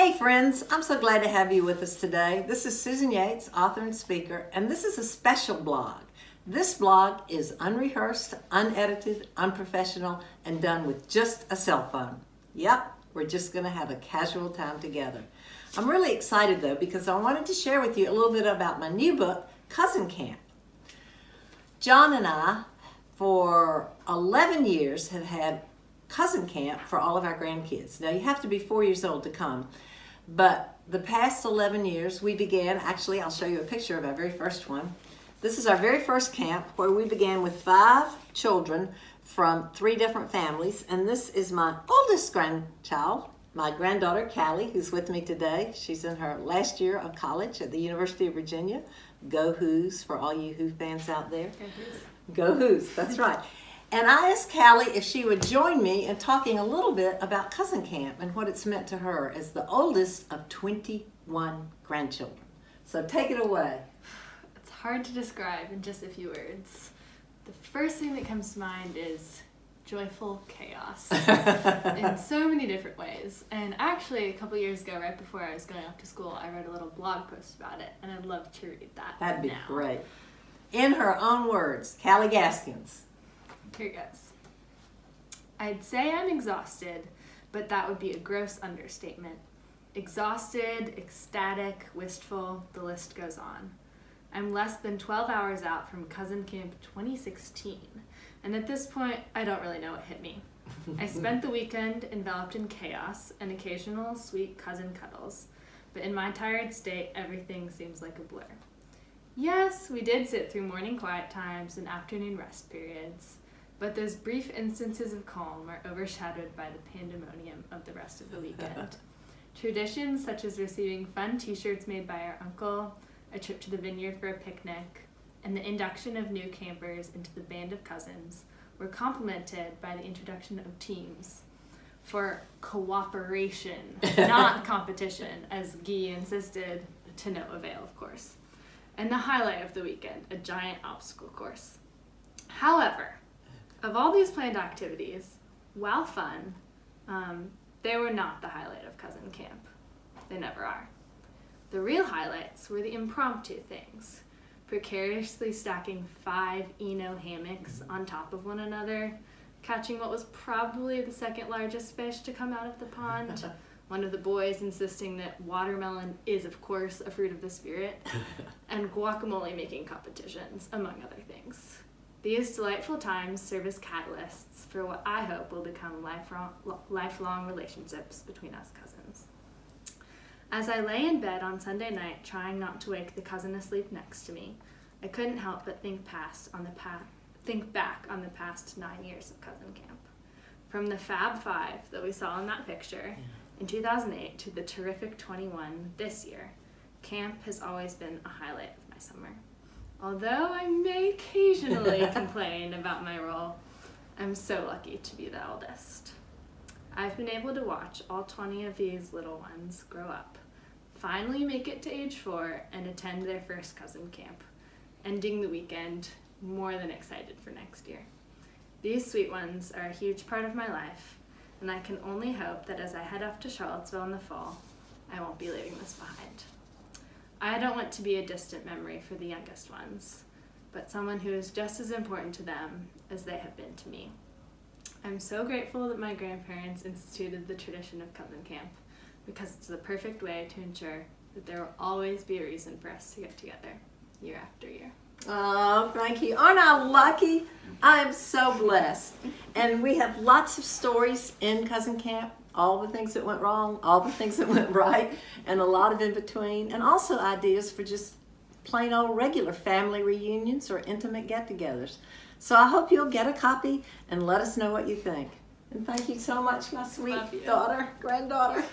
Hey friends, I'm so glad to have you with us today. This is Susan Yates, author and speaker, and this is a special blog. This blog is unrehearsed, unedited, unprofessional, and done with just a cell phone. Yep, we're just going to have a casual time together. I'm really excited though because I wanted to share with you a little bit about my new book, Cousin Camp. John and I, for 11 years, have had cousin camp for all of our grandkids. Now you have to be 4 years old to come, but the past 11 years we began, actually I'll show you a picture of our very first one. This is our very first camp where we began with 5 children from 3 different families, and this is my oldest grandchild, my granddaughter Callie, who's with me today. She's in her last year of college at the University of Virginia. Go Who's for all you Who fans out there. Go Who's. Go Who's, that's right. And I asked Callie if she would join me in talking a little bit about cousin camp and what it's meant to her as the oldest of 21 grandchildren. So take it away. It's hard to describe in just a few words. The first thing that comes to mind is joyful chaos in so many different ways. And actually, a couple years ago, right before I was going off to school, I wrote a little blog post about it, and I'd love to read that. That'd be now. great. In her own words, Callie Gaskins. Here it goes. I'd say I'm exhausted, but that would be a gross understatement. Exhausted, ecstatic, wistful, the list goes on. I'm less than 12 hours out from Cousin Camp 2016, and at this point, I don't really know what hit me. I spent the weekend enveloped in chaos and occasional sweet cousin cuddles, but in my tired state, everything seems like a blur. Yes, we did sit through morning quiet times and afternoon rest periods, but those brief instances of calm are overshadowed by the pandemonium of the rest of the weekend. Traditions such as receiving fun t-shirts made by our uncle, a trip to the vineyard for a picnic, and the induction of new campers into the band of cousins were complemented by the introduction of teams for cooperation, not competition, as Guy insisted, to no avail, of course. And the highlight of the weekend, a giant obstacle course. However, of all these planned activities, while fun, they were not the highlight of cousin camp. They never are. The real highlights were the impromptu things, precariously stacking 5 Eno hammocks on top of one another, catching what was probably the second largest fish to come out of the pond, one of the boys insisting that watermelon is, of course, a fruit of the spirit, and guacamole making competitions, among other things. These delightful times serve as catalysts for what I hope will become lifelong relationships between us cousins. As I lay in bed on Sunday night trying not to wake the cousin asleep next to me, I couldn't help but think back on the past 9 years of cousin camp. From the Fab 5 that we saw in that picture in 2008 to the terrific 21 this year, camp has always been a highlight of my summer. Although I may occasionally complain about my role, I'm so lucky to be the eldest. I've been able to watch all 20 of these little ones grow up, finally make it to age 4, and attend their first cousin camp, ending the weekend more than excited for next year. These sweet ones are a huge part of my life, and I can only hope that as I head off to Charlottesville in the fall, I won't be leaving this behind. I don't want to be a distant memory for the youngest ones, but someone who is just as important to them as they have been to me. I'm so grateful that my grandparents instituted the tradition of cousin camp, because it's the perfect way to ensure that there will always be a reason for us to get together year after year. Oh, thank you. Aren't I lucky? I am so blessed. And we have lots of stories in cousin camp, all the things that went wrong, all the things that went right, and a lot of in between, and also ideas for just plain old regular family reunions or intimate get-togethers. So I hope you'll get a copy and let us know what you think. And thank you so much, my sweet daughter, granddaughter.